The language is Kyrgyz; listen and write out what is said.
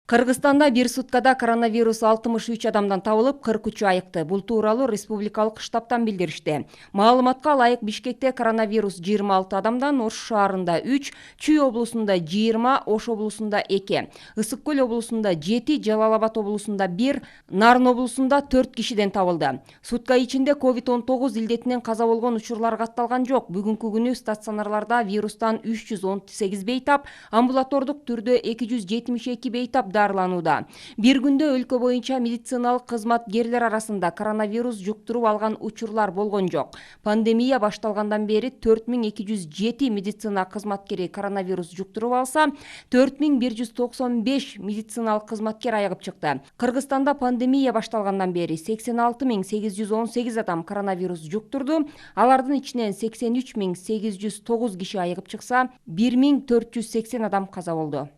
Кыргызстанда бир суткада коронавирус 63 адамдан табылып, 43 айыкты. Бул тууралуу республикалык штабтан билдиришти. Маалыматка ылайык, Бишкекте коронавирус 26 адамдан, Ош шаарында 3, Чүй облусунда 20, Ош облусунда 2, Ысык Көл облусунда 7, Жалал Абад облусунда 1, Нарын облусунда 4 кишиден табылды. Сутка ичинде COVID-19 илдетинен каза болгон учурлар катталган жок. Бүгүнкү күнү стационарларда вирустан 318 бейтап, амбулатордук түрдө 272 бейтап дарыланууда. Бир күндө өлкө боюнча медициналык кызматкерлер арасында коронавирус жуктуруп алган учурлар болгон жок. Пандемия башталгандан бери 4207 медицина кызматкери коронавирус жуктуруп алса, 4195 медициналык кызматкер айыгып чыкты. Кыргызстанда пандемия башталгандан бери 86818 адам коронавирус жуктурду. Алардын ичинен 83809 киши айыгып чыкса, 1480 адам каза болду.